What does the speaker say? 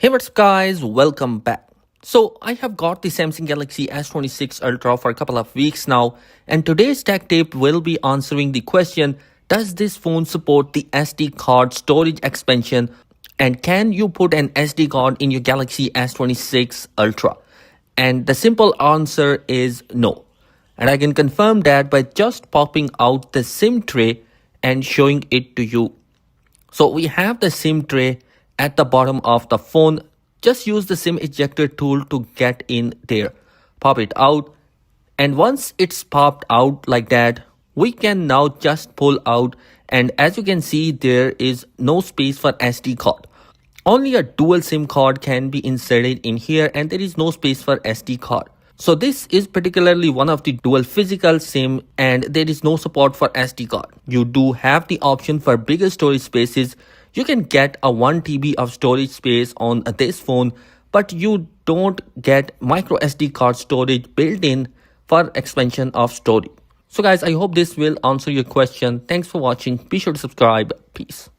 Hey what's up guys, welcome back. So I have got the Samsung Galaxy S26 Ultra for a couple of weeks now, and today's tech tip will be answering the question, does this phone support the SD card storage expansion, and can you put an SD card in your Galaxy S26 Ultra? And the simple answer is no. And I can confirm that by just popping out the SIM tray and showing it to you. So we have the SIM tray at the bottom of the phone. Just use the SIM ejector tool to get in there. Pop it out. And once it's popped out like that, we can now just pull out. And as you can see, there is no space for SD card. Only a dual SIM card can be inserted in here, and there is no space for SD card. So this is particularly one of the dual physical SIM, and there is no support for SD card. You do have the option for bigger storage spaces. You can get a 1 TB of storage space on this phone, but you don't get micro SD card storage built in for expansion of storage. So guys, I hope this will answer your question. Thanks for watching. Be sure to subscribe. Peace.